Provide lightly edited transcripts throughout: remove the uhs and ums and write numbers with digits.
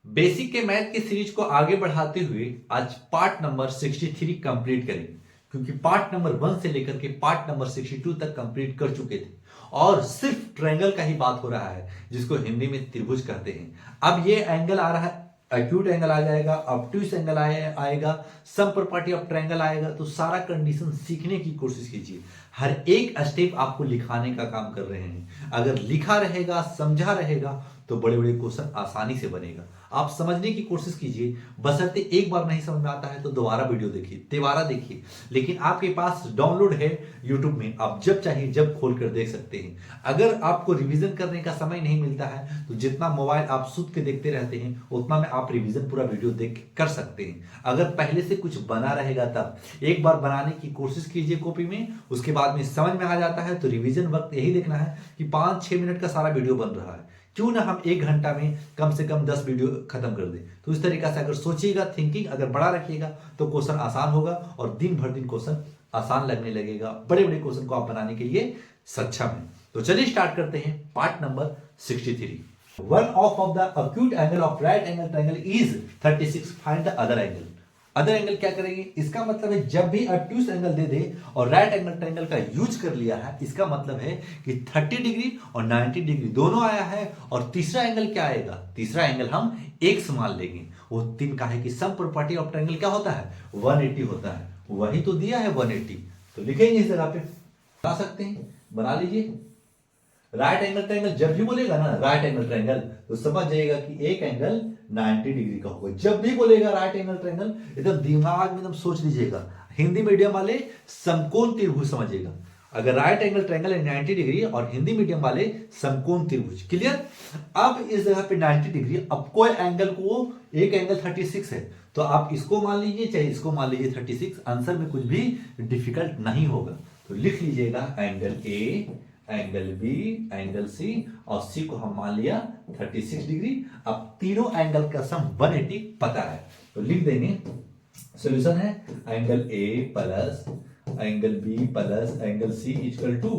Basic के math की series को आगे बढ़ाते हुए आज पार्ट नंबर 63 कंप्लीट करेंगे, क्योंकि पार्ट नंबर 1 से लेकर के पार्ट नंबर 62 तक कंप्लीट कर चुके थे और सिर्फ ट्रायंगल का ही बात हो रहा है, जिसको हिंदी में त्रिभुज कहते हैं। अब ये एंगल आ रहा है, एक्यूट एंगल आ जाएगा, ऑब्ट्यूस एंगल आएगा, सम प्रॉपर्टी ऑफ ट्रायंगल आएगा। तो सारा कंडीशन सीखने की कोशिश कीजिए। हर एक स्टेप आपको लिखाने का काम कर रहे हैं। अगर लिखा रहेगा, समझा रहेगा, तो बड़े बड़े क्वेश्चन आसानी से बनेगा। आप समझने की कोशिश कीजिए, बशर्ते एक बार नहीं समझ में आता है तो दोबारा वीडियो देखिए, तिबारा देखिए। लेकिन आपके पास डाउनलोड है यूट्यूब में, आप जब चाहिए जब खोल कर देख सकते हैं। अगर आपको रिवीजन करने का समय नहीं मिलता है तो जितना मोबाइल आप सुध के देखते रहते हैं उतना में आप रिवीजन पूरा वीडियो देख कर सकते हैं। अगर पहले से कुछ बना रहेगा तब एक बार बनाने की कोशिश कीजिए कॉपी में, उसके बाद में समझ में आ जाता है तो रिवीजन वक्त यही देखना है कि 5-6 मिनट का सारा वीडियो बन रहा है, क्यों ना हम 1 घंटा में कम से कम 10 वीडियो खत्म कर दें। तो इस तरीका से अगर सोचिएगा, थिंकिंग अगर बड़ा रखिएगा तो क्वेश्चन आसान होगा और दिन भर दिन क्वेश्चन आसान लगने लगेगा। बड़े बड़े क्वेश्चन को आप बनाने के लिए सक्षम है। तो चलिए स्टार्ट करते हैं part number 63। One of the acute angle of right angle triangle is 36, find the other angle. Other angle क्या करेंगे? इसका मतलब है जब भी ऑब्ट्यूस एंगल दे दे और राइट एंगल ट्रायंगल का यूज कर लिया है, इसका मतलब है कि 30 डिग्री और 90 डिग्री दोनों आया है। और तीसरा एंगल क्या आएगा? तीसरा एंगल हम एक्स मान लेंगे। वो 3 का है कि सम प्रॉपर्टी ऑफ ट्रायंगल क्या होता है? 180 होता है। वही तो दिया है 180, तो लिखेंगे इस जगह पे, बना सकते हैं, बना लीजिए। राइट एंगल ट्रायंगल जब भी बोलेगा ना राइट एंगल ट्रायंगल, तो समझ जाइएगा कि एक एंगल 90 डिग्री का होगा। जब भी बोलेगा राइट एंगल ट्रायंगल, एकदम दिमाग में एकदम सोच लीजिएगा। हिंदी मीडियम वाले समकोण त्रिभुज समझिएगा। अगर राइट एंगल ट्रायंगल है 90 डिग्री और हिंदी मीडियम वाले समकोण त्रिभुज। क्लियर? अब इस जगह पे 90 डिग्री, अब कोई एंगल को, एक एंगल 36 है तो आप इसको मान लीजिए चाहे इसको मान लीजिए 36। आंसर में कुछ भी डिफिकल्ट नहीं होगा। तो लिख लीजिएगा angle A, angle B, angle C, और सी को हम मान लिया 36 डिग्री। अब तीनों एंगल का सम 180 पता है, तो लिख देंगे। सॉल्यूशन है angle a plus angle b plus angle c equal to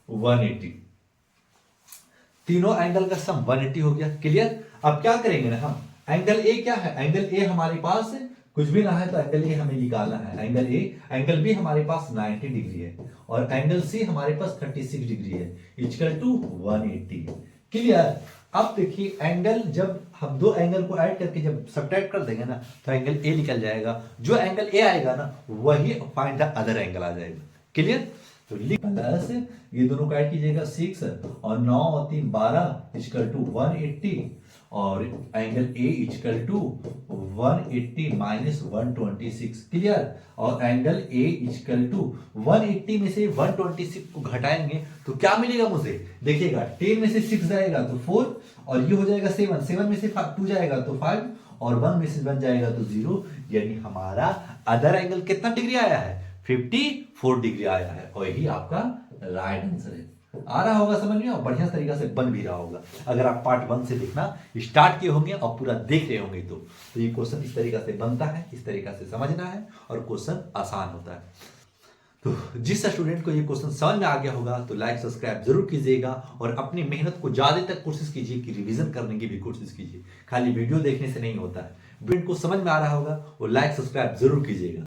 180। तीनों एंगल का सम 180 हो गया। क्लियर? अब क्या करेंगे ना हम, एंगल ए क्या है? एंगल ए हमारे पास कुछ भी ना है तो एंगल ए हमें निकालना है। एंगल ए, एंगल बी हमारे पास 90 डिग्री है और एंगल सी हमारे पास 36 डिग्री है, इक्वल टू 180। क्लियर? अब देखिए एंगल, जब हम दो एंगल को ऐड करके जब सब्ट्रैक्ट कर देंगे ना तो एंगल ए निकल जाएगा। जो एंगल ए आएगा ना वही फाइंड द अदर एंगल आ जाएगा। क्लियर? तो लिख प्लस, ये दोनों को ऐड कीजिएगा 6 और 9 और 3 12 इक्वल टू 180, और angle a equal to 180 minus 126। Clear? और एंगल ए इक्वल टू 180 में से 126 को घटाएंगे तो क्या मिलेगा मुझे? देखिएगा 10 में से 6 जाएगा तो 4, और ये हो जाएगा 7, 7 में से 2 जाएगा तो 5, और 1 में से 1 जाएगा तो 0। यानी हमारा अदर एंगल कितना डिग्री आया है? 54 डिग्री आया है, और यही आपका राइट आंसर है। आ रहा होगा समझ में और बढ़िया तरीका से बन भी रहा होगा। अगर आप पार्ट 1 से देखना स्टार्ट किए होंगे और पूरा देख रहे होंगे तो ये क्वेश्चन इस तरीका से बनता है, इस तरीका से समझना है और क्वेश्चन आसान होता है। तो जिस स्टूडेंट को ये क्वेश्चन समझ में आ गया होगा तो लाइक सब्सक्राइब जरूर कीजिएगा और अपनी मेहनत को ज्यादा तक कोशिश कीजिए कि रिवीजन करने की भी कोशिश कीजिए। खाली वीडियो देखने से नहीं होता है। वीडियो को समझ में आ रहा होगा वो लाइक सब्सक्राइब जरूर कीजिएगा।